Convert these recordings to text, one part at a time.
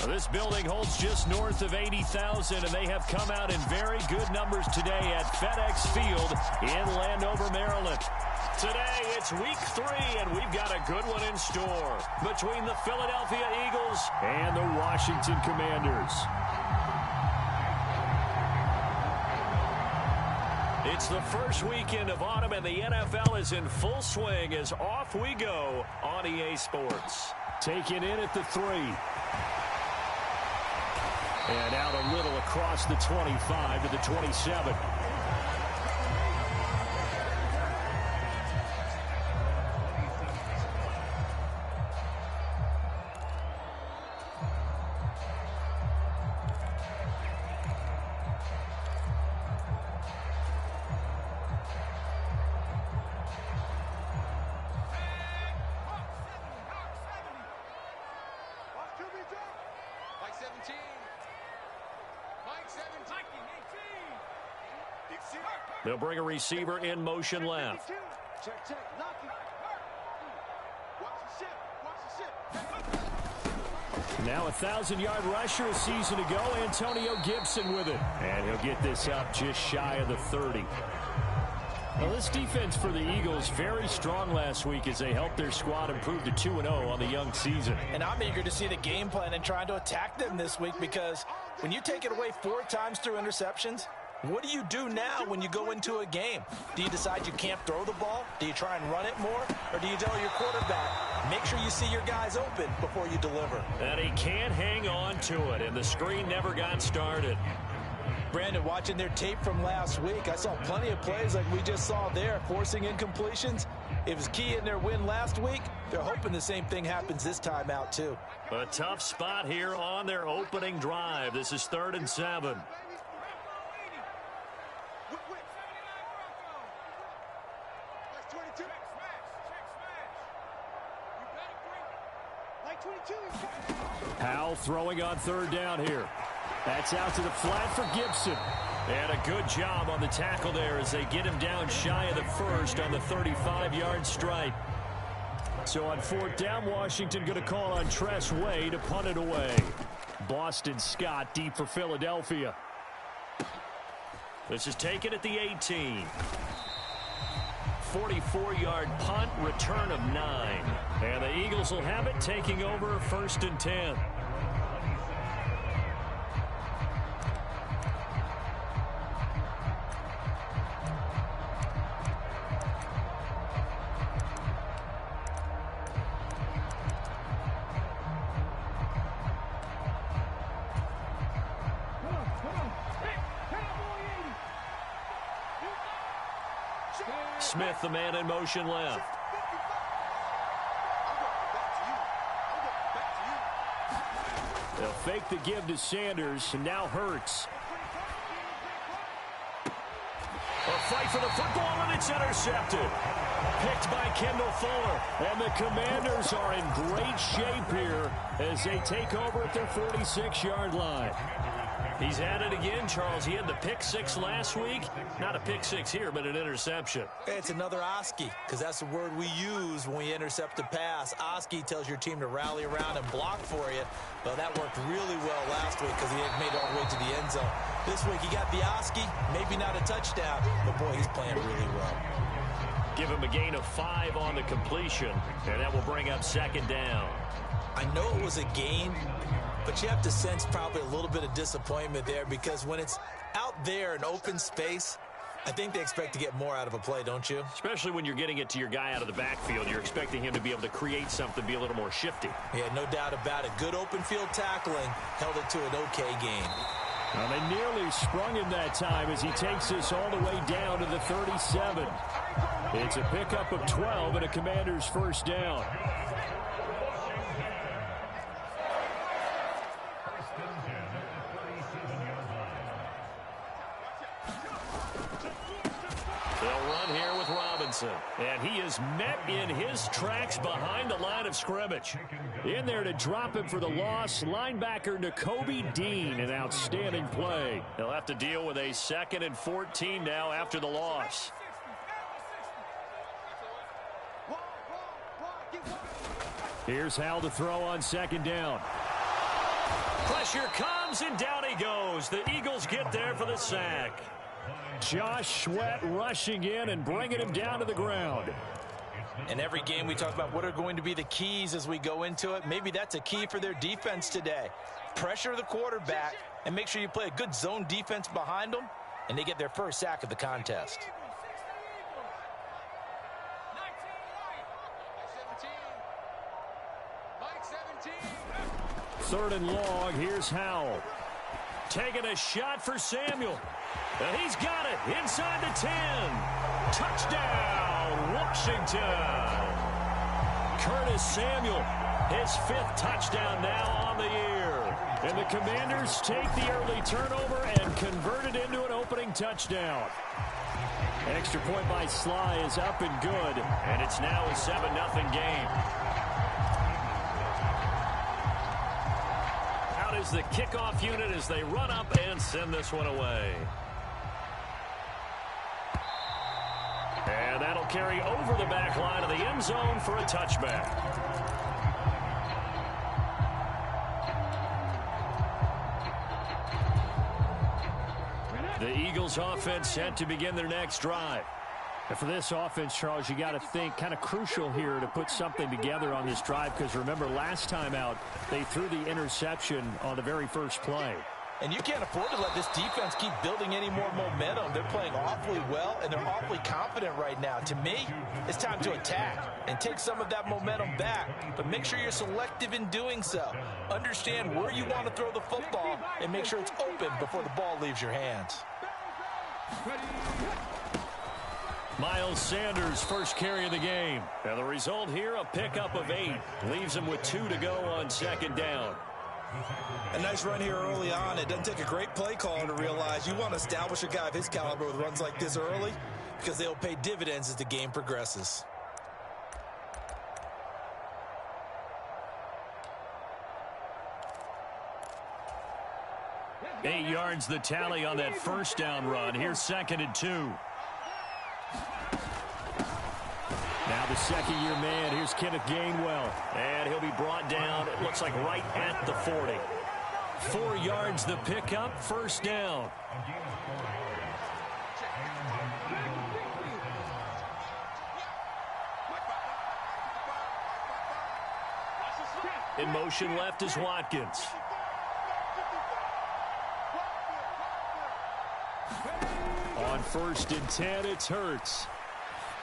This building holds just north of 80,000, and they have come out in very good numbers today at FedEx Field in Landover, Maryland. Today, it's week 3, and we've got a good one in store between the Philadelphia Eagles and the Washington Commanders. It's the first weekend of autumn, and the NFL is in full swing as off we go on EA Sports. Taken in at the 3. And out a little across the 25 to the 27. They'll bring a receiver in motion left. Now a 1,000-yard rusher a season ago, Antonio Gibson with it. And he'll get this up just shy of the 30. Well, this defense for the Eagles very strong last week as they helped their squad improve to 2-0 on the young season. And I'm eager to see the game plan and trying to attack them this week, because when you take it away 4 times through interceptions, what do you do now when you go into a game? Do you decide you can't throw the ball? Do you try and run it more? Or do you tell your quarterback, make sure you see your guys open before you deliver? And he can't hang on to it, and the screen never got started. Brandon, watching their tape from last week, I saw plenty of plays like we just saw there, forcing incompletions. It was key in their win last week. They're hoping the same thing happens this time out, too. A tough spot here on their opening drive. This is 3rd and 7. Howell throwing on 3rd down here. That's out to the flat for Gibson. And a good job on the tackle there as they get him down shy of the 1st on the 35-yard strike. So on 4th down, Washington going to call on Tress Way to punt it away. Boston Scott deep for Philadelphia. This is taken at the 18. 44-yard punt, return of 9. And the Eagles will have it, taking over 1st and 10. Smith, the man in motion left. They'll fake the give to Sanders, and now Hurts. A fight for the football, and it's intercepted. Picked by Kendall Fuller. And the Commanders are in great shape here as they take over at their 46-yard line. He's at it again, Charles. He had the pick 6 last week. Not a pick 6 here, but an interception. It's another Oski, because that's the word we use when we intercept a pass. Oski tells your team to rally around and block for you. Well, that worked really well last week because he made it all the way to the end zone. This week he got the Oski, maybe not a touchdown, but boy, he's playing really well. Give him a gain of 5 on the completion, and that will bring up 2nd down. I know it was a gain, but you have to sense probably a little bit of disappointment there, because when it's out there in open space, I think they expect to get more out of a play, don't you? Especially when you're getting it to your guy out of the backfield. You're expecting him to be able to create something, be a little more shifty. Yeah, no doubt about it. Good open field tackling held it to an okay gain. Well, they nearly sprung him that time as he takes this all the way down to the 37. It's a pickup of 12 and a Commander's 1st down. And he is met in his tracks behind the line of scrimmage. In there to drop him for the loss, linebacker Nakobe Dean, an outstanding play. They'll have to deal with a 2nd and 14 now after the loss. Here's Hal to throw on 2nd down. Pressure comes, and down he goes. The Eagles get there for the sack. Josh Sweat rushing in and bringing him down to the ground. In every game we talk about what are going to be the keys as we go into it. Maybe that's a key for their defense today. Pressure the quarterback and make sure you play a good zone defense behind them, and they get their first sack of the contest. Third and long. Here's Howell. Taking a shot for Samuel. And he's got it inside the 10. Touchdown, Washington. Curtis Samuel, his 5th touchdown now on the year. And the Commanders take the early turnover and convert it into an opening touchdown. An extra point by Sly is up and good. And it's now a 7-0 game. Out is the kickoff unit as they run up and send this one away. And that'll carry over the back line of the end zone for a touchback. The Eagles offense set to begin their next drive. And for this offense, Charles, you got to think kind of crucial here to put something together on this drive, because remember last time out they threw the interception on the very first play. And you can't afford to let this defense keep building any more momentum. They're playing awfully well, and they're awfully confident right now. To me, it's time to attack and take some of that momentum back. But make sure you're selective in doing so. Understand where you want to throw the football and make sure it's open before the ball leaves your hands. Miles Sanders' first carry of the game. And the result here, a pickup of 8. Leaves him with 2 to go on second down. A nice run here early on. It doesn't take a great play caller to realize you want to establish a guy of his caliber with runs like this early, because they'll pay dividends as the game progresses. 8 yards the tally on that first down run. Here's 2nd and 2. Now the second-year man. Here's Kenneth Gainwell. And he'll be brought down, it looks like, right at the 40. 4 yards the pickup, first down. In motion left is Watkins. On 1st and 10, it's Hurts.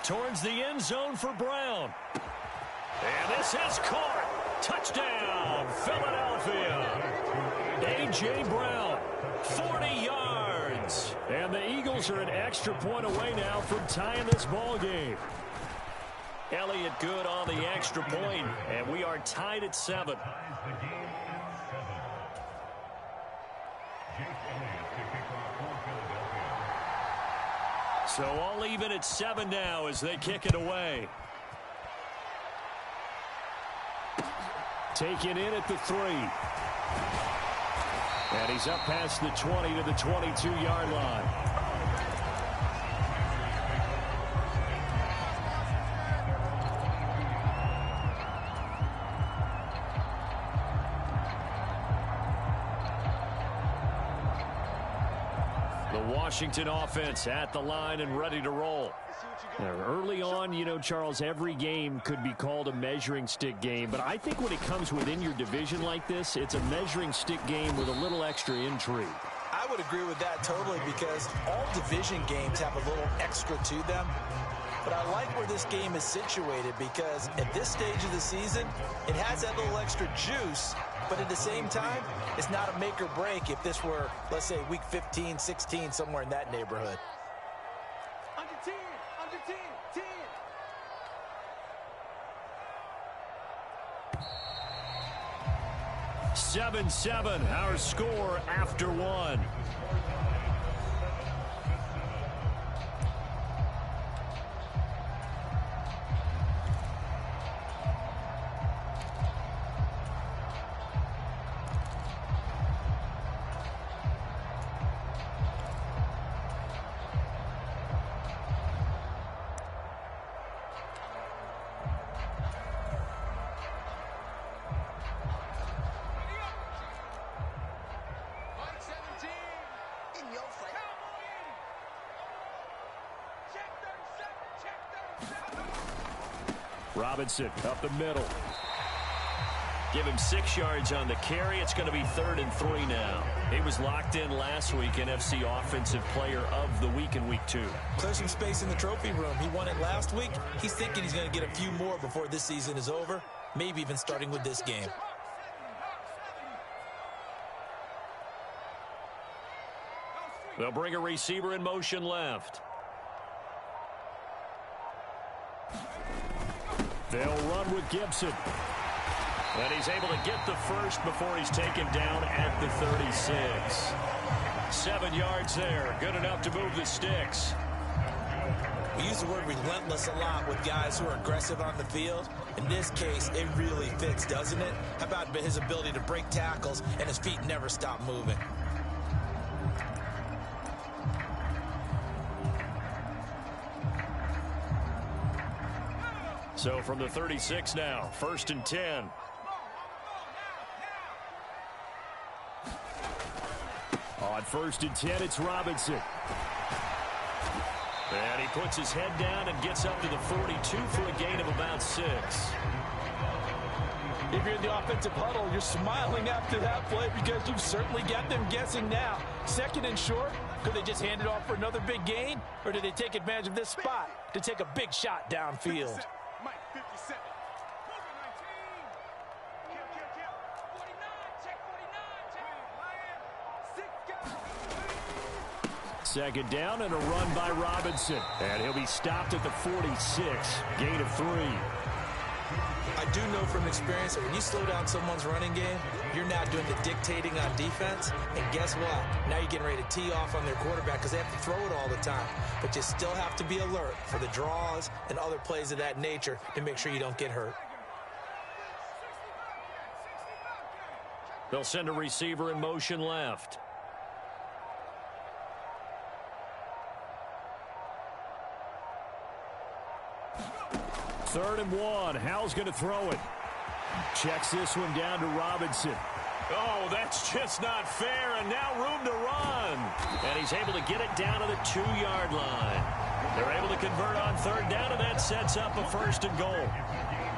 Towards the end zone for Brown. And this is caught. Touchdown, Philadelphia. A.J. Brown, 40 yards. And the Eagles are an extra point away now from tying this ball game. Elliott good on the extra point, and we are tied at 7. So all even at 7 now as they kick it away. Taken in at the 3. And he's up past the 20 to the 22-yard line. Washington offense at the line and ready to roll. Now, early on, you know, Charles, every game could be called a measuring stick game, but I think when it comes within your division like this, it's a measuring stick game with a little extra intrigue. I would agree with that totally, because all division games have a little extra to them. But I like where this game is situated, because at this stage of the season, it has that little extra juice. But at the same time, it's not a make or break if this were, let's say, week 15, 16, somewhere in that neighborhood. Under 10, under 10, 10. 7-7, our score after 1. Robinson up the middle. Give him 6 yards on the carry. It's going to be 3rd and 3 now. He was locked in last week, NFC Offensive Player of the Week in Week 2. Clear some space in the trophy room. He won it last week. He's thinking he's going to get a few more before this season is over, maybe even starting with this game. They'll bring a receiver in motion left. They'll run with Gibson. And he's able to get the first before he's taken down at the 36. 7 yards there. Good enough to move the sticks. We use the word relentless a lot with guys who are aggressive on the field. In this case, it really fits, doesn't it? How about his ability to break tackles and his feet never stop moving? So from the 36 now, 1st and 10. On 1st and 10, it's Robinson. And he puts his head down and gets up to the 42 for a gain of about 6. If you're in the offensive huddle, you're smiling after that play because you've certainly got them guessing now. 2nd and short, could they just hand it off for another big gain? Or did they take advantage of this spot to take a big shot downfield? Mike, 57. 49, check 49, check 6 go. 2nd down and a run by Robinson. And he'll be stopped at the 46. Gain of 3. I do know from experience that when you slow down someone's running game, you're now doing the dictating on defense. And guess what? Now you're getting ready to tee off on their quarterback because they have to throw it all the time. But you still have to be alert for the draws and other plays of that nature to make sure you don't get hurt. They'll send a receiver in motion left. Third and 1. Howell's going to throw it. Checks this one down to Robinson. Oh, that's just not fair, and now room to run. And he's able to get it down to the 2-yard line. They're able to convert on 3rd down, and that sets up a 1st and goal.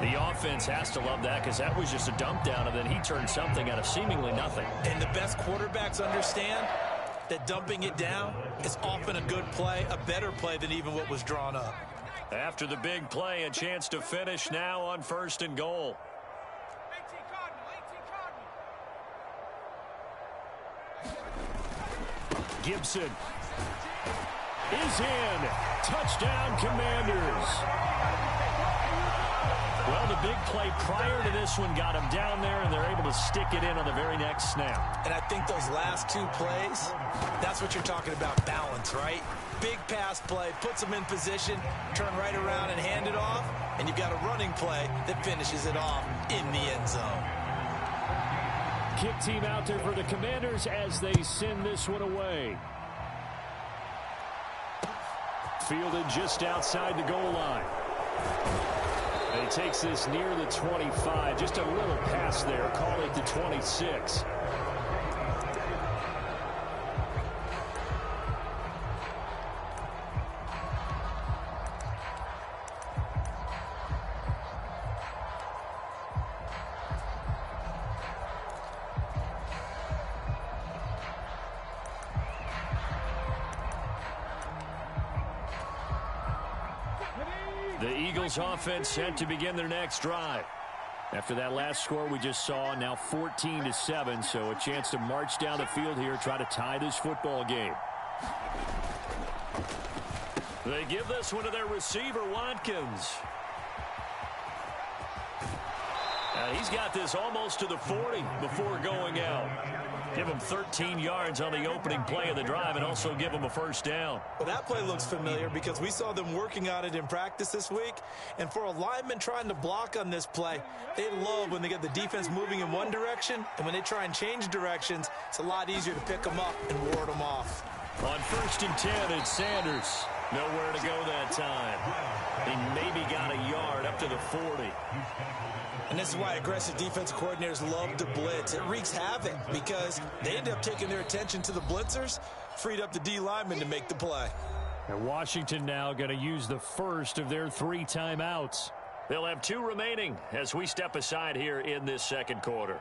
The offense has to love that because that was just a dump down, and then he turned something out of seemingly nothing. And the best quarterbacks understand that dumping it down is often a good play, a better play than even what was drawn up. After the big play, a chance to finish now on 1st and goal. 18 Cardinal, 18 Cardinal. Gibson is in. Touchdown, Commanders. Well, the big play prior to this one got him down there, and they're able to stick it in on the very next snap. And I think those last 2 plays, that's what you're talking about, balance, right? Big pass play, puts them in position, turn right around and hand it off, and you've got a running play that finishes it off in the end zone. Kick team out there for the Commanders as they send this one away. Fielded just outside the goal line. And he takes this near the 25. Just a little pass there. Call it the 26. The Eagles offense set to begin their next drive. After that last score we just saw, now 14-7, so a chance to march down the field here, try to tie this football game. They give this one to their receiver, Watkins. He's got this almost to the 40 before going out. Give him 13 yards on the opening play of the drive and also give him a 1st down. Well, that play looks familiar because we saw them working on it in practice this week. And for a lineman trying to block on this play, they love when they get the defense moving in one direction. And when they try and change directions, it's a lot easier to pick them up and ward them off. On 1st and 10, it's Sanders. Nowhere to go that time. He maybe got a yard up to the 40. And this is why aggressive defensive coordinators love to blitz. It wreaks havoc because they end up taking their attention to the blitzers, freed up the D lineman to make the play. And Washington now going to use the first of their 3 timeouts. They'll have 2 remaining as we step aside here in this second quarter.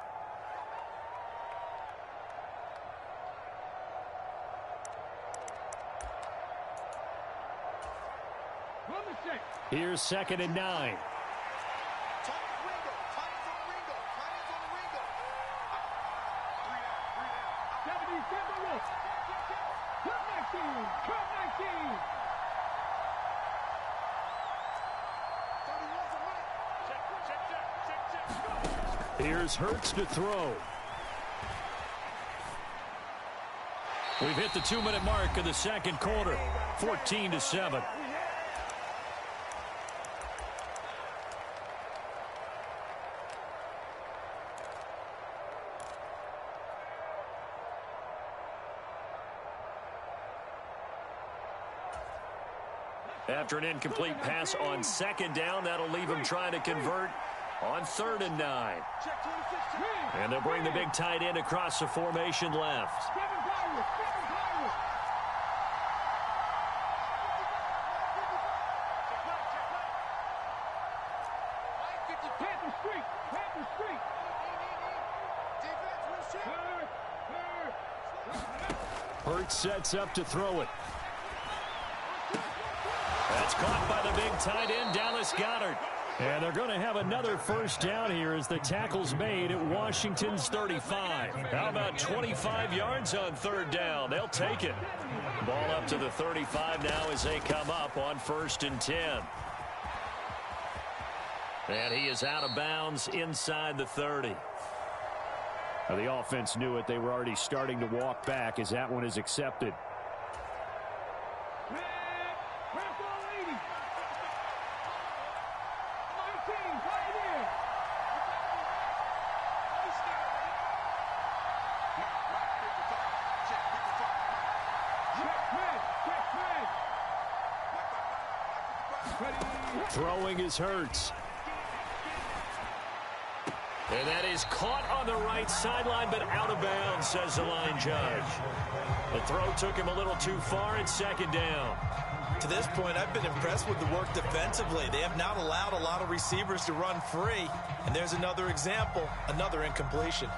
Here's 2nd and 9. Here's Hurts to throw. We've hit the 2-minute mark of the second quarter. 14-7. After an incomplete pass on 2nd down, that'll leave him trying to convert on 3rd and 9. And they'll bring the big tight end across the formation left. Hurts sets up to throw it. That's caught by the big tight end, Dallas Goedert. And they're going to have another first down here as the tackle's made at Washington's 35. How about 25 yards on 3rd down? They'll take it. Ball up to the 35 now as they come up on 1st and 10. And he is out of bounds inside the 30. Now the offense knew it. They were already starting to walk back as that one is accepted. Throwing is Hurts. And that is caught on the right sideline, but out of bounds, says the line judge. The throw took him a little too far at 2nd down. To this point, I've been impressed with the work defensively. They have not allowed a lot of receivers to run free. And there's another example, another incompletion.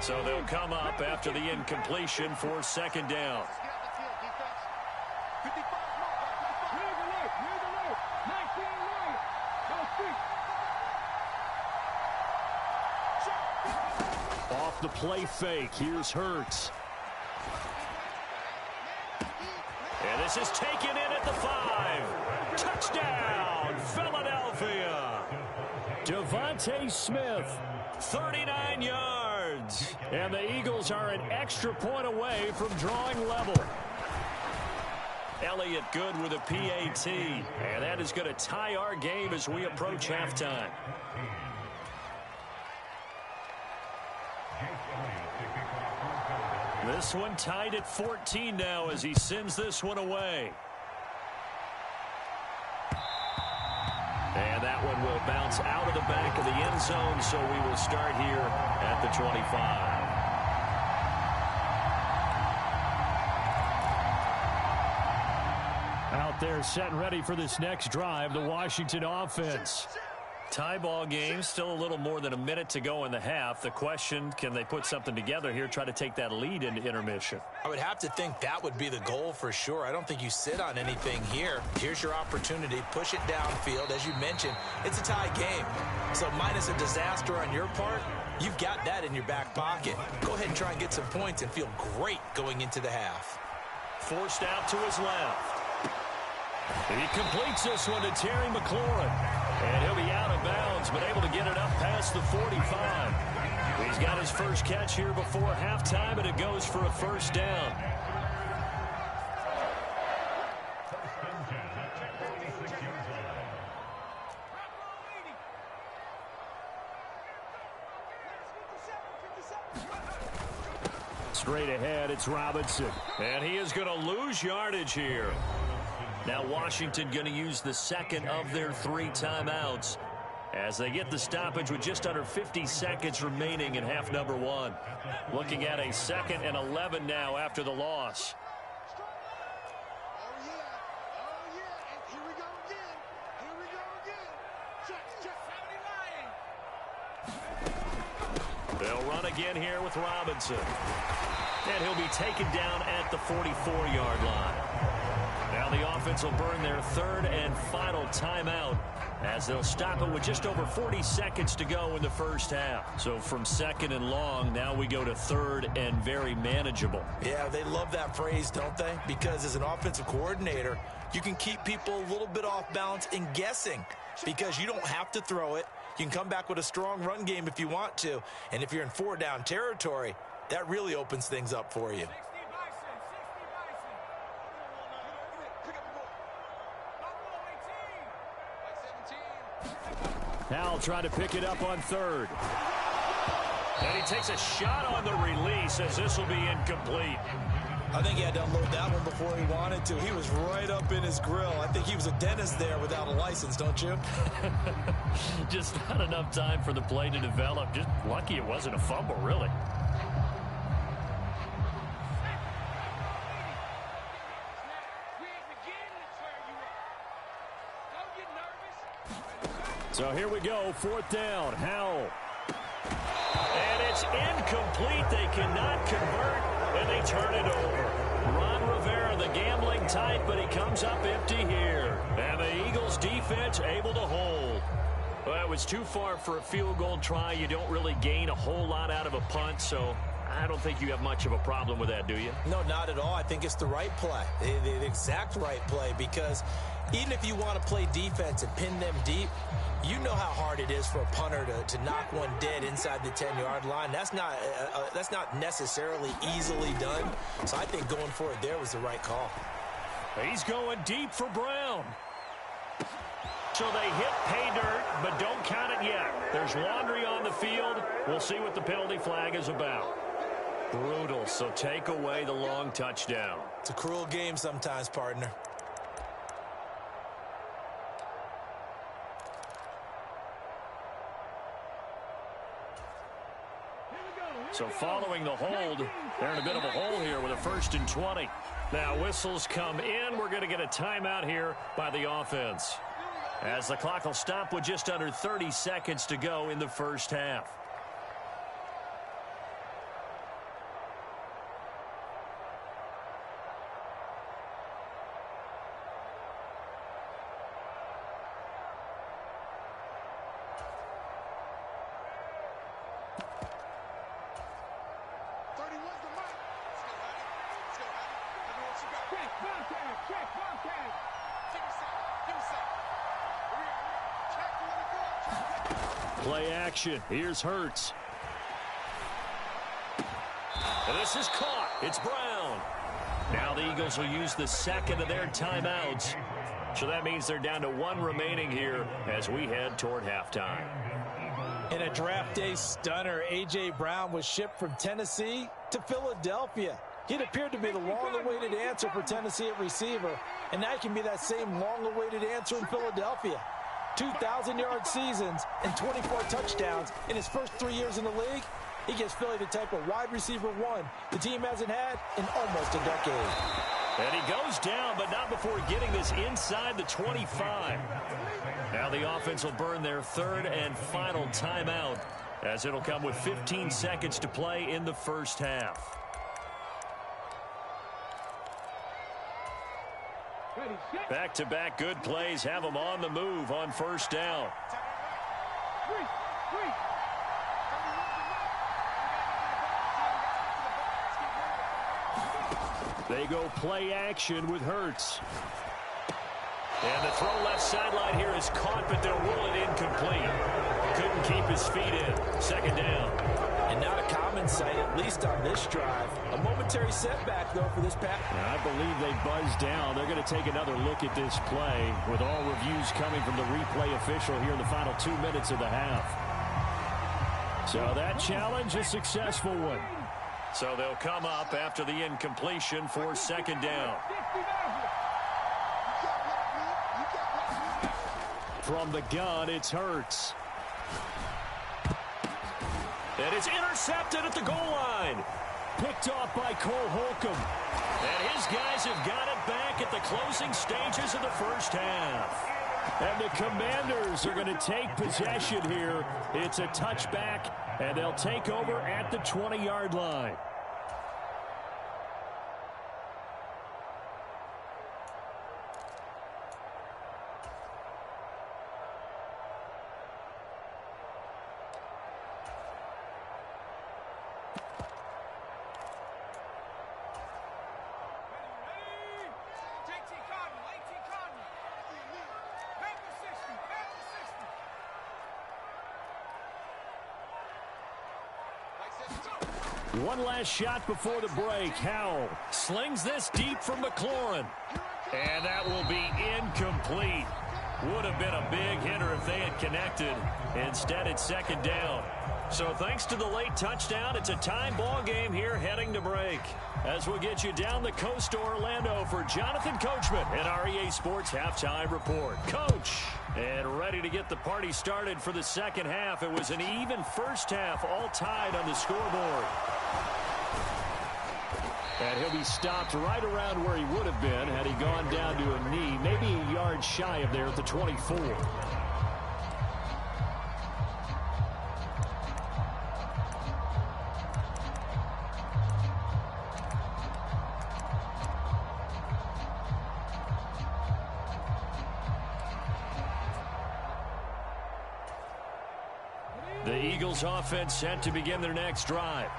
So they'll come up after the incompletion for 2nd down. Off the play fake, here's Hurts. And this is taken in at the 5. Touchdown, Philadelphia. Devontae Smith, 39 yards. and the Eagles are an extra point away from drawing level. Elliott good with a PAT, and that is going to tie our game as we approach halftime. This one tied at 14 now as he sends this one away. And that one will bounce out of the back of the end zone, so we will start here at the 25. Out there set and ready for this next drive, the Washington offense. Tie ball game, still a little more than a minute to go in the half. The question, can they put something together here, try to take that lead into intermission? I would have to think that would be the goal for sure. I don't think you sit on anything here. Here's your opportunity. Push it downfield. As you mentioned, it's a tie game. So minus a disaster on your part, you've got that in your back pocket. Go ahead and try and get some points and feel great going into the half. Forced out to his left. He completes this one to Terry McLaurin. And he'll be out of bounds, but able to get it up past the 45. He's got his first catch here before halftime, and it goes for a first down. Straight ahead, it's Robinson. And he is going to lose yardage here. Now Washington going to use the second of their 3 timeouts. as they get the stoppage with just under 50 seconds remaining in half number one. Looking at a 2nd and 11 now after the loss. They'll run again here with Robinson. And he'll be taken down at the 44-yard line. Now the offense will burn their 3rd and final timeout as they'll stop it with just over 40 seconds to go in the first half. So from 2nd and long, now we go to 3rd and very manageable. Yeah, they love that phrase, don't they? Because as an offensive coordinator, you can keep people a little bit off balance and guessing because you don't have to throw it. You can come back with a strong run game if you want to. And if you're in 4-down territory, that really opens things up for you. Howell trying to pick it up on 3rd. And he takes a shot on the release as this will be incomplete. I think he had to unload that one before he wanted to. He was right up in his grill. I think he was a dentist there without a license, don't you? Just not enough time for the play to develop. Just lucky it wasn't a fumble, really. So here we go, 4th down, Howell. And it's incomplete. They cannot convert, and they turn it over. Ron Rivera, the gambling type, but he comes up empty here. And the Eagles defense able to hold. Well, it was too far for a field goal try. You don't really gain a whole lot out of a punt, so I don't think you have much of a problem with that, do you? No, not at all. I think it's the right play, the exact right play, because even if you want to play defense and pin them deep, you know how hard it is for a punter to knock one dead inside the 10-yard line. That's not necessarily easily done. So I think going for it there was the right call. He's going deep for Brown. So they hit pay dirt, but don't count it yet. There's laundry on the field. We'll see what the penalty flag is about. Brutal, so take away the long touchdown. It's a cruel game sometimes, partner. So following the hold, they're in a bit of a hole here with a 1st and 20. Now whistles come in. We're going to get a timeout here by the offense, as the clock will stop with just under 30 seconds to go in the first half. Play action. Here's Hurts. And this is caught. It's Brown. Now the Eagles will use the 2nd of their timeouts. So that means they're down to 1 remaining here as we head toward halftime. In a draft day stunner, A.J. Brown was shipped from Tennessee to Philadelphia. He'd appeared to be the long-awaited answer for Tennessee at receiver, and now he can be that same long-awaited answer in Philadelphia. 2,000-yard seasons and 24 touchdowns in his first 3 years in the league. He gives Philly the type of wide receiver one the team hasn't had in almost a decade. And he goes down, but not before getting this inside the 25. Now the offense will burn their 3rd and final timeout, as it'll come with 15 seconds to play in the first half. Back-to-back good plays have them on the move on 1st down. They go play action with Hurts. And the throw left sideline here is caught, but they'll rule it incomplete. Couldn't keep his feet in. 2nd down. And not a common sight, at least on this drive. A momentary setback, though, for this pass. I believe they buzzed down. They're going to take another look at this play, with all reviews coming from the replay official here in the final 2 minutes of the half. So that challenge, a successful one. So they'll come up after the incompletion for 2nd down. From the gun, it's Hurts. And it's intercepted at the goal line. Picked off by Cole Holcomb. And his guys have got it back at the closing stages of the first half. And the Commanders are going to take possession here. It's a touchback, and they'll take over at the 20-yard line. One last shot before the break. Howell slings this deep from McLaurin. And that will be incomplete. Would have been a big hitter if they had connected. Instead, it's second down. So thanks to the late touchdown, it's a tie ball game here heading to break. As we'll get you down the coast to Orlando for Jonathan Coachman and our EA Sports Halftime Report. Coach, and ready to get the party started for the second half. It was an even first half, all tied on the scoreboard. And he'll be stopped right around where he would have been had he gone down to a knee, maybe a yard shy of there at the 24. The Eagles offense set to begin their next drive.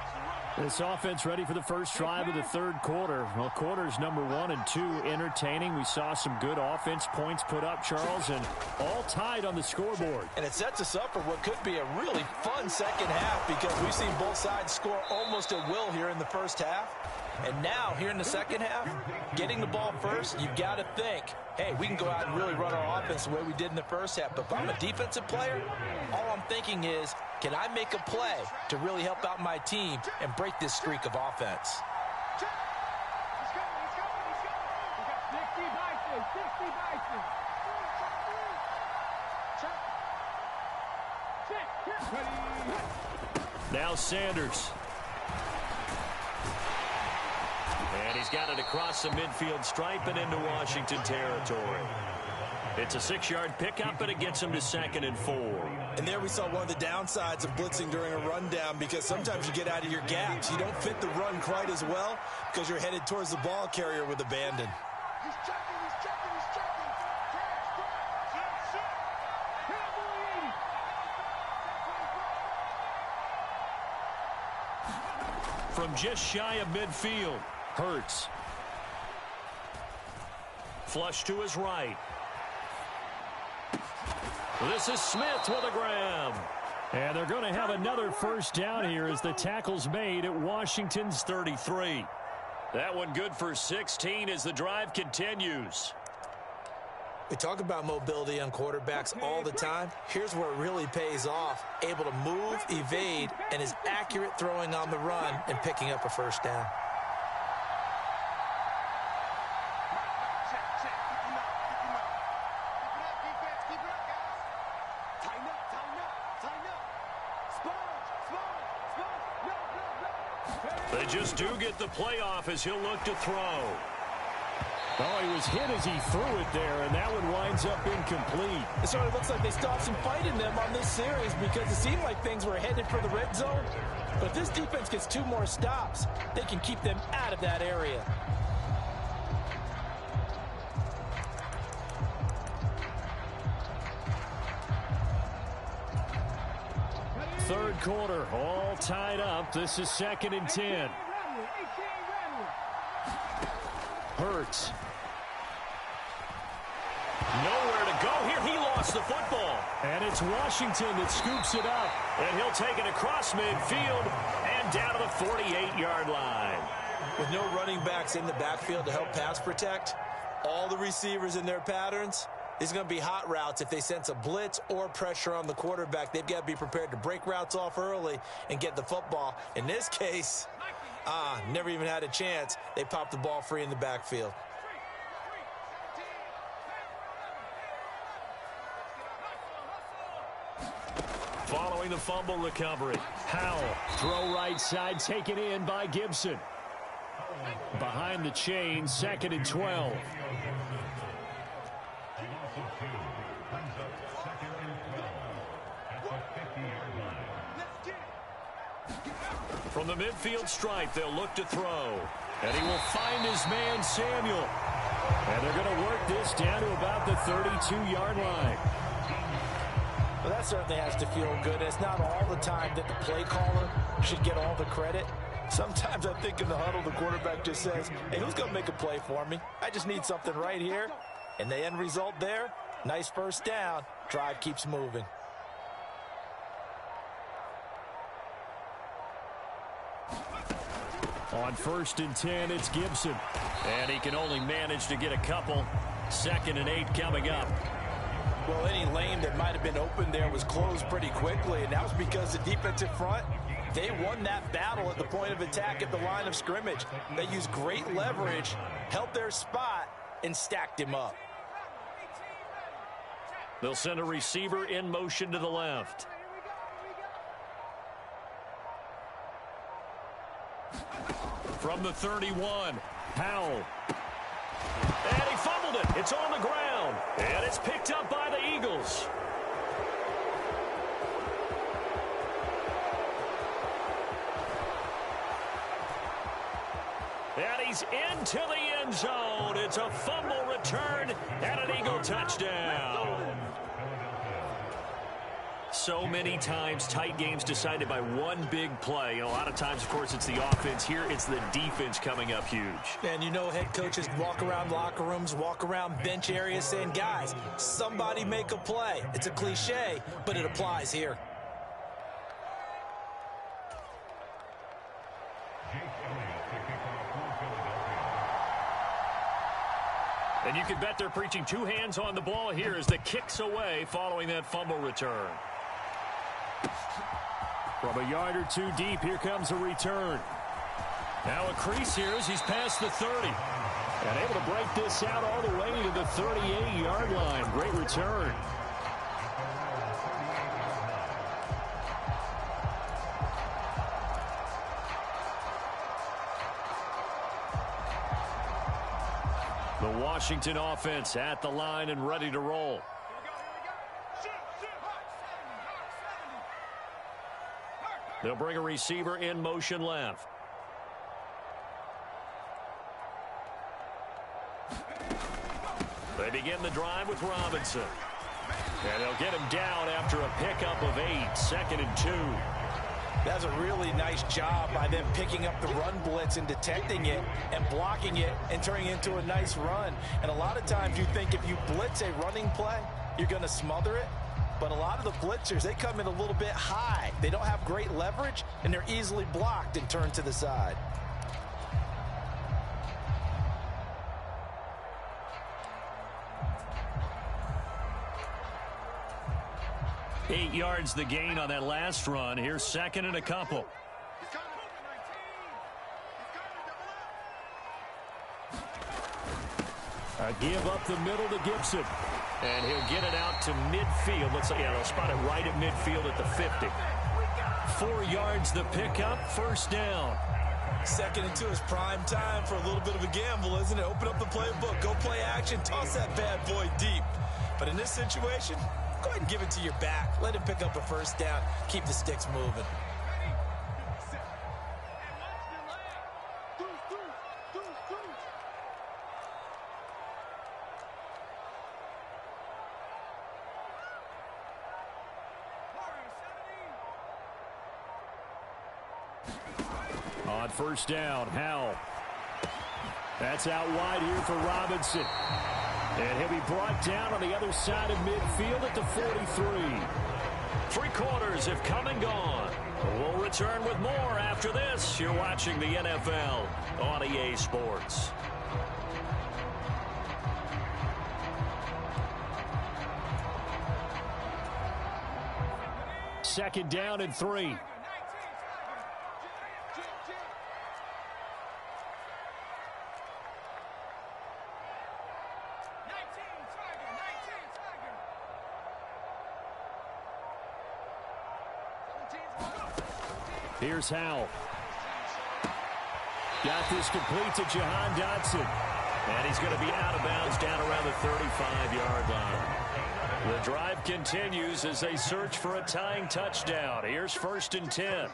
This offense ready for the first drive of the third quarter. Well, quarters number 1 and 2 entertaining. We saw some good offense points put up, Charles, and all tied on the scoreboard. And it sets us up for what could be a really fun second half because we've seen both sides score almost at will here in the first half. And now, here in the second half, getting the ball first, you've got to think, hey, we can go out and really run our offense the way we did in the first half. But if I'm a defensive player, all I'm thinking is, can I make a play to really help out my team and break this streak of offense? Now Sanders. And he's got it across the midfield stripe and into Washington territory. It's a 6-yard pickup, and it gets him to 2nd and 4. And there we saw one of the downsides of blitzing during a rundown because sometimes you get out of your gaps. You don't fit the run quite as well because you're headed towards the ball carrier with abandon. From just shy of midfield, Hurts. Flush to his right. This is Smith with a grab. And they're going to have another first down here as the tackle's made at Washington's 33. That one good for 16 as the drive continues. We talk about mobility on quarterbacks all the time. Here's where it really pays off. Able to move, evade, and is accurate throwing on the run and picking up a first down. They just do get the playoff as he'll look to throw. Oh, he was hit as he threw it there, and that one winds up incomplete. It sort of looks like they stopped some fight in them on this series because it seemed like things were headed for the red zone. But if this defense gets 2 more stops, they can keep them out of that area. Third quarter, all tied up. This is 2nd and 10. Hurts. Nowhere to go here. He lost the football. And it's Washington that scoops it up. And he'll take it across midfield and down to the 48-yard line. With no running backs in the backfield to help pass protect, all the receivers in their patterns, these are going to be hot routes. If they sense a blitz or pressure on the quarterback, they've got to be prepared to break routes off early and get the football. In this case, never even had a chance. They popped the ball free in the backfield. following the fumble recovery. Howell, throw right side, taken in by Gibson. Behind the chain, 2nd and 12. From the midfield stripe, they'll look to throw. And he will find his man, Samuel. And they're going to work this down to about the 32-yard line. Well, that certainly has to feel good. It's not all the time that the play caller should get all the credit. Sometimes I think in the huddle, the quarterback just says, hey, who's going to make a play for me? I just need something right here. And the end result there, nice first down. Drive keeps moving. On 1st and 10, it's Gibson. And he can only manage to get a couple. 2nd and 8 coming up. Well, any lane that might have been open there was closed pretty quickly, and that was because the defensive front, they won that battle at the point of attack at the line of scrimmage. They used great leverage, held their spot, and stacked him up. They'll send a receiver in motion to the left. From the 31, Howell. And he fumbled it. It's on the ground. And it's picked up by the Eagles. And he's into the end zone. It's a fumble return and an Eagle touchdown. So many times tight games decided by one big play. And a lot of times, of course, it's the offense. Here, it's the defense coming up huge. And you know head coaches walk around locker rooms, walk around bench areas saying, guys, somebody make a play. It's a cliche, but it applies here. And you can bet they're preaching two hands on the ball here as the kick's away following that fumble return. From a yard or two deep, here comes a return. Now a crease here as he's past the 30. And able to break this out all the way to the 38-yard line. Great return. The Washington offense at the line and ready to roll. They'll bring a receiver in motion left. They begin the drive with Robinson. And they'll get him down after a pickup of 8, 2nd and 2. That's a really nice job by them picking up the run blitz and detecting it and blocking it and turning it into a nice run. And a lot of times you think if you blitz a running play, you're going to smother it. But a lot of the blitzers, they come in a little bit high. They don't have great leverage, and they're easily blocked and turned to the side. Eight yards the gain on that last run. Here's 2nd and a couple. A give up the middle to Gibson. And he'll get it out to midfield. Looks like, yeah, they'll spot it right at midfield at the 50. 4 yards the pickup, 1st down. 2nd and 2 is prime time for a little bit of a gamble, isn't it? Open up the playbook, go play action, toss that bad boy deep. But in this situation, go ahead and give it to your back. Let him pick up a 1st down. Keep the sticks moving. On 1st down, Howell. That's out wide here for Robinson. And he'll be brought down on the other side of midfield at the 43. 3 quarters have come and gone. We'll return with more after this. You're watching the NFL on EA Sports. Second down and 3. Here's Howell. Got this complete to Jahan Dotson. And he's going to be out of bounds down around the 35-yard line. The drive continues as they search for a tying touchdown. Here's 1st and 10.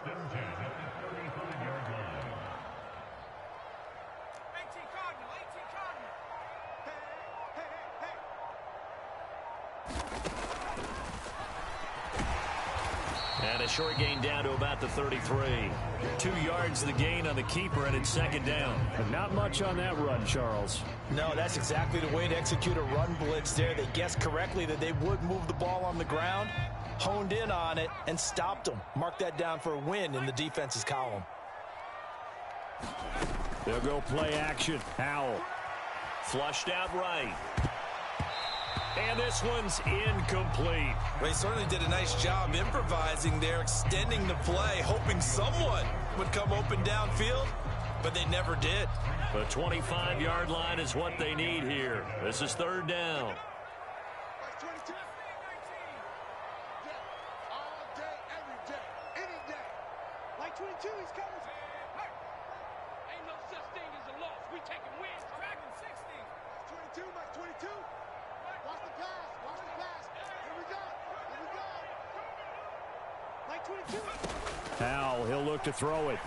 And a short gain down to about the 33. 2 yards the gain on the keeper, and it's 2nd down. But not much on that run, Charles. No, that's exactly the way to execute a run blitz there. They guessed correctly that they would move the ball on the ground, honed in on it, and stopped them. Mark that down for a win in the defense's column. They'll go play action. Howell. Flushed out right. And this one's incomplete. Well, he certainly did a nice job improvising there, extending the play, hoping someone would come open downfield, but they never did. The 25-yard line is what they need here. This is 3rd down. Howell, he'll look to throw it.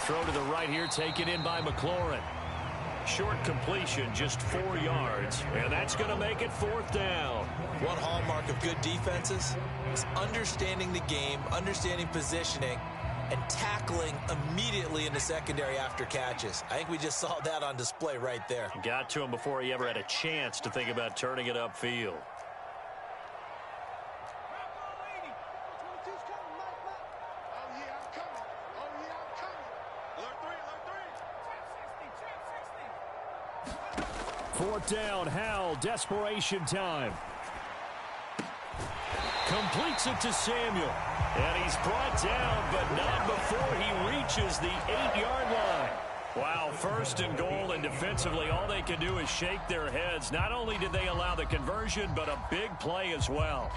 Throw to the right here, taken in by McLaurin. Short completion, just 4 yards, and that's going to make it 4th down. One hallmark of good defenses is understanding the game, understanding positioning, and tackling immediately in the secondary after catches. I think we just saw that on display right there. Got to him before he ever had a chance to think about turning it upfield. Fourth down, Howell, desperation time. Completes it to Samuel. And he's brought down, but not before he reaches the 8-yard line. Wow, 1st and goal, and defensively all they can do is shake their heads. Not only did they allow the conversion, but a big play as well.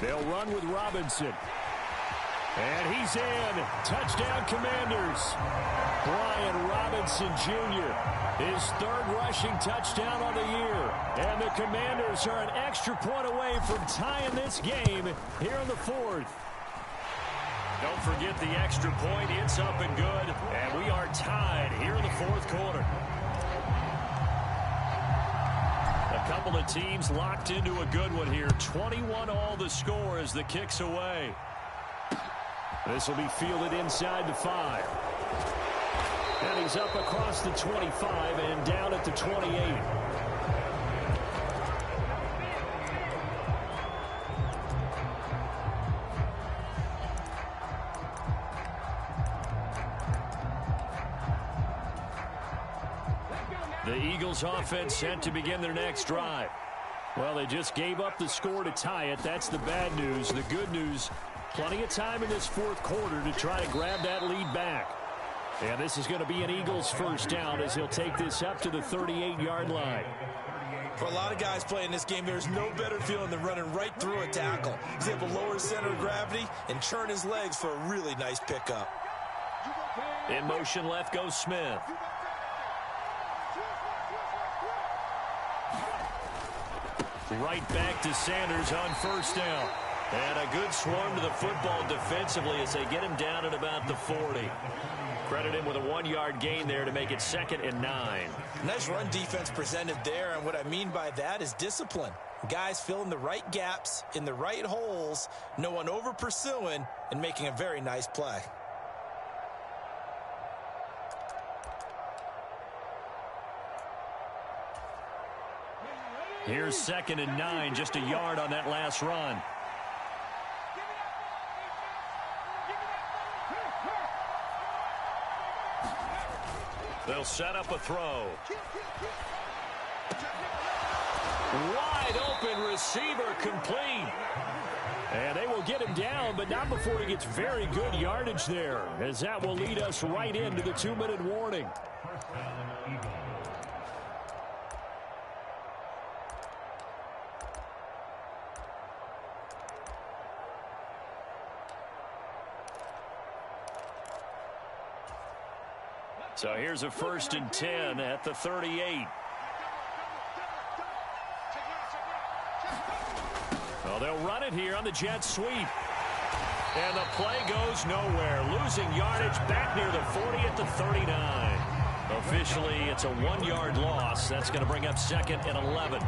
They'll run with Robinson. And he's in. Touchdown, Commanders. Brian Robinson Jr., his 3rd rushing touchdown on the year. And the Commanders are an extra point away from tying this game here in the 4th. Don't forget the extra point. It's up and good. And we are tied here in the 4th quarter. A couple of teams locked into a good one here. 21-all the score as the kick's away. This will be fielded inside the 5. And he's up across the 25 and down at the 28. The Eagles offense set to begin their next drive. Well, they just gave up the score to tie it. That's the bad news. The good news, plenty of time in this 4th quarter to try to grab that lead back. And this is going to be an Eagles 1st down as he'll take this up to the 38-yard line. For a lot of guys playing this game, there's no better feeling than running right through a tackle. He's able to lower his center of gravity and churn his legs for a really nice pickup. In motion left goes Smith. Right back to Sanders on 1st down. And a good swarm to the football defensively as they get him down at about the 40. Credit him with a 1-yard gain there to make it 2nd and 9. Nice run defense presented there, and what I mean by that is discipline. Guys filling the right gaps in the right holes, no one over pursuing, and making a very nice play. Here's 2nd and 9, just a yard on that last run. They'll set up a throw. Wide open receiver, complete. And they will get him down, but not before he gets very good yardage there, as that will lead us right into the 2-minute warning. So here's a 1st and 10 at the 38. Well, they'll run it here on the jet sweep. And the play goes nowhere. Losing yardage back near the 40 at the 39. Officially, it's a 1-yard loss. That's going to bring up 2nd and 11.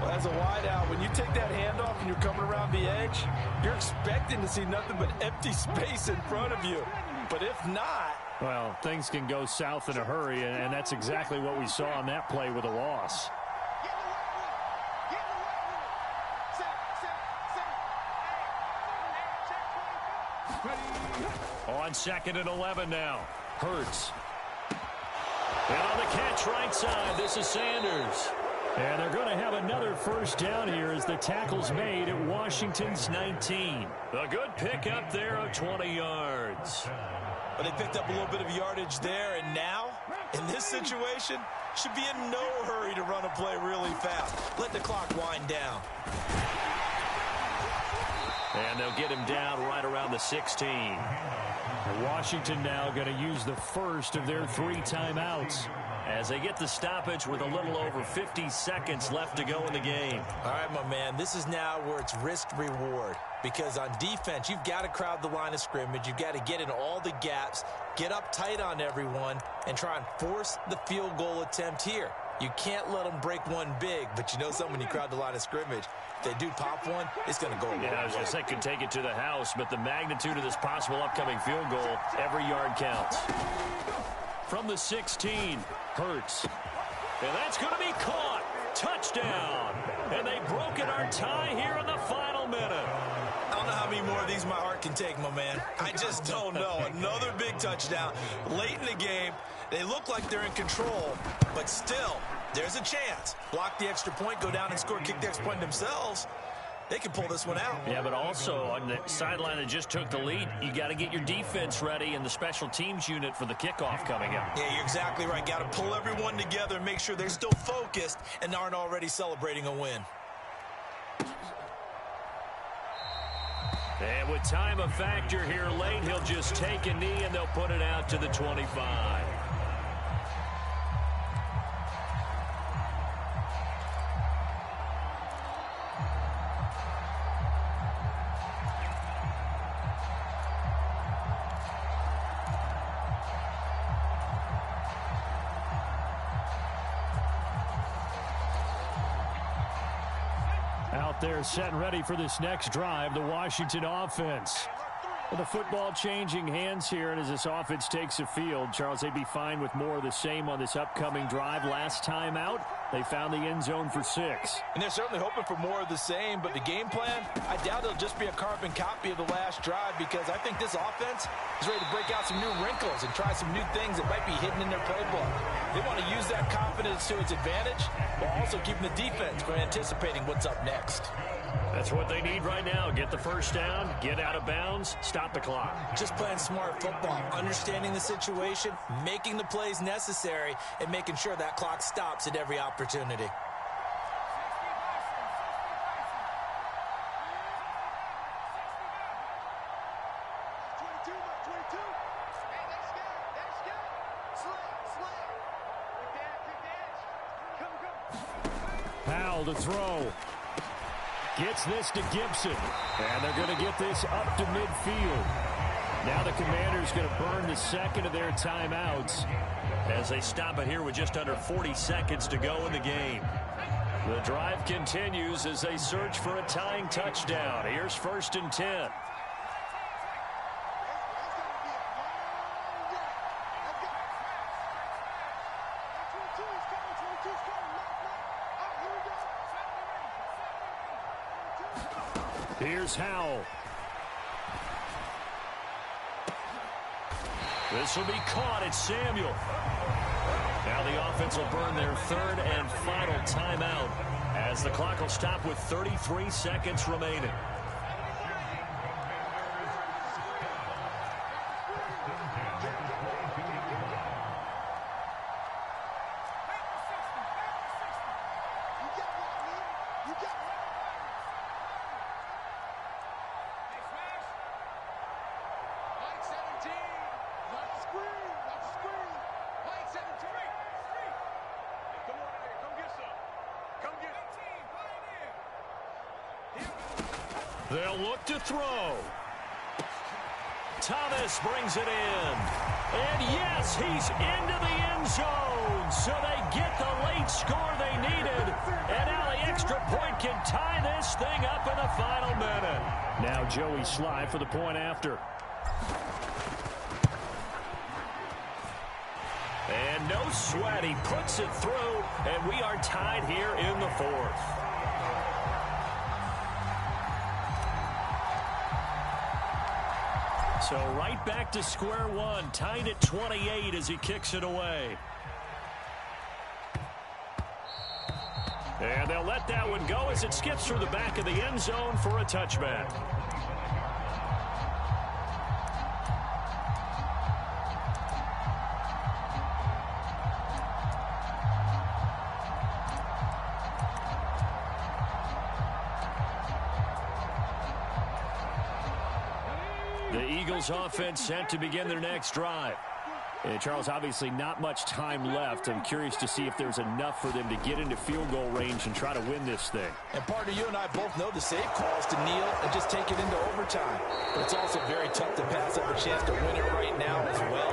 Well, as a wideout, when you take that handoff and you're coming around the edge, you're expecting to see nothing but empty space in front of you. But if not... Well, things can go south in a hurry, and that's exactly what we saw on that play with a loss. On 2nd and 11 now. Hurts. And on the catch right side, this is Sanders. And they're going to have another 1st down here as the tackle's made at Washington's 19. A good pickup there of 20 yards. But they picked up a little bit of yardage there, and now, in this situation, should be in no hurry to run a play really fast. Let the clock wind down. And they'll get him down right around the 16. And Washington now going to use the first of their 3 timeouts, as they get the stoppage with a little over 50 seconds left to go in the game. All right, my man, this is now where it's risk-reward. Because on defense, you've got to crowd the line of scrimmage. You've got to get in all the gaps, get up tight on everyone, and try and force the field goal attempt here. You can't let them break one big, but you know something, when you crowd the line of scrimmage, if they do pop one, it's going to go away. Yeah, I was going to say, could take it to the house, but the magnitude of this possible upcoming field goal, every yard counts. From the 16, Hurts. And that's going to be caught. Touchdown. And they've broken our tie here in the final minute. I don't know how many more of these my heart can take, my man. I just don't know. Another big touchdown late in the game. They look like they're in control, but still, there's a chance. Block the extra point, go down and score, kick the extra point themselves. They can pull this one out. Yeah, but also on the sideline that just took the lead, you got to get your defense ready and the special teams unit for the kickoff coming up. Yeah, you're exactly right. Got to pull everyone together and make sure they're still focused and aren't already celebrating a win. And with time a factor here late, he'll just take a knee and they'll put it out to the 25. Out there set and ready for this next drive, the Washington offense. With the football changing hands here, and as this offense takes the field, Charles, they'd be fine with more of the same on this upcoming drive. Last time out, they found the end zone for 6. And they're certainly hoping for more of the same, but the game plan, I doubt it'll just be a carbon copy of the last drive, because I think this offense is ready to break out some new wrinkles and try some new things that might be hidden in their playbook. They want to use that confidence to its advantage, while also keeping the defense from anticipating what's up next. That's what they need right now. Get the first down, get out of bounds, stop the clock. Just playing smart football, understanding the situation, making the plays necessary, and making sure that clock stops at every opportunity. Powell to throw. Gets this to Gibson. And they're going to get this up to midfield. Now the Commanders going to burn the second of their timeouts as they stop it here with just under 40 seconds to go in the game. The drive continues as they search for a tying touchdown. Here's 1st and 10. Here's Howell. This will be caught. It's Samuel. Now the offense will burn their third and final timeout as the clock will stop with 33 seconds remaining. They'll look to throw. Thomas brings it in. And yes, he's into the end zone. So they get the late score they needed. And now the extra point can tie this thing up in the final minute. Now Joey Sly for the point after. And no sweat. He puts it through. And we are tied here in the fourth. So right back to square one, tied at 28 as he kicks it away. And they'll let that one go as it skips through the back of the end zone for a touchback. The Eagles offense set to begin their next drive. And Charles, obviously not much time left. I'm curious to see if there's enough for them to get into field goal range and try to win this thing. And partner, you and I both know the safe call is to kneel and just take it into overtime. But it's also very tough to pass up a chance to win it right now as well.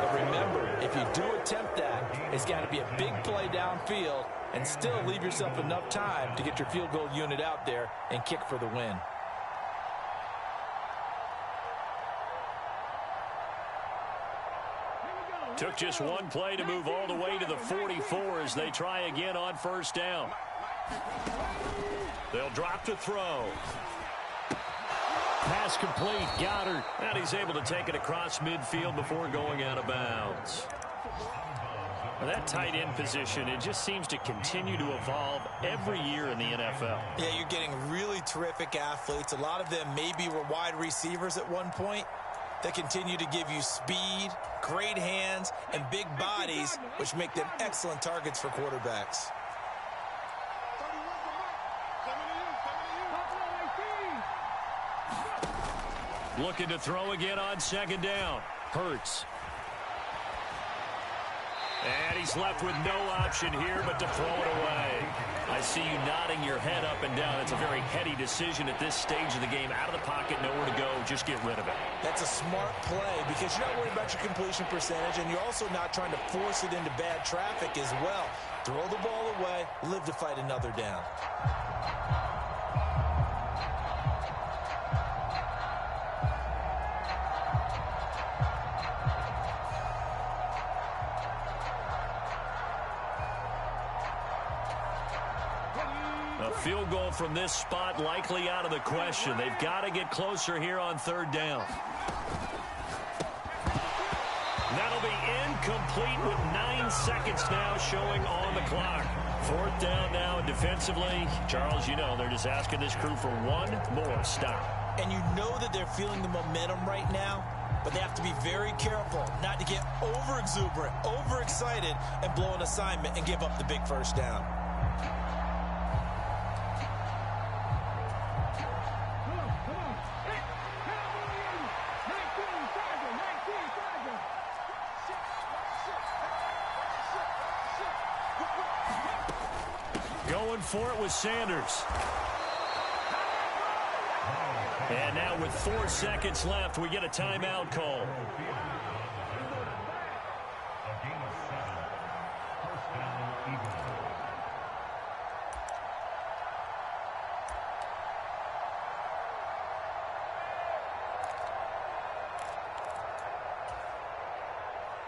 But remember, if you do attempt that, it's got to be a big play downfield and still leave yourself enough time to get your field goal unit out there and kick for the win. Took just one play to move all the way to the 44 as they try again on first down. They'll drop to throw. Pass complete. Goddard. And he's able to take it across midfield before going out of bounds. Well, that tight end position, it just seems to continue to evolve every year in the NFL. Yeah, you're getting really terrific athletes. A lot of them maybe were wide receivers at one point. They continue to give you speed, great hands, and big bodies, which make them excellent targets for quarterbacks. Looking to throw again on second down. Hurts. And he's left with no option here but to throw it away. I see you nodding your head up and down. It's a very heady decision at this stage of the game. Out of the pocket, nowhere to go. Just get rid of it. That's a smart play because you're not worried about your completion percentage, and you're also not trying to force it into bad traffic as well. Throw the ball away, live to fight another down. A field goal from this spot likely out of the question. They've got to get closer here on third down. That'll be incomplete with 9 seconds now showing on the clock. Fourth down now defensively. Charles, you know, they're just asking this crew for one more stop. And you know that they're feeling the momentum right now, but they have to be very careful not to get over-exuberant, over-excited, and blow an assignment and give up the big first down. Going for it with Sanders. And now with 4 seconds left, we get a timeout call.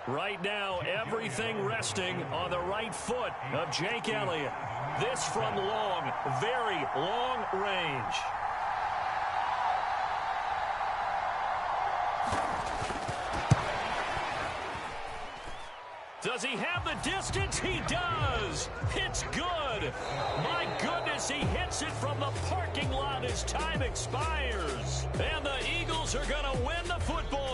Right now, everything resting on the right foot of Jake Elliott. This from long, very long range. distance? He does. It's good. My goodness, he hits it from the parking lot as time expires. And the Eagles are going to win the football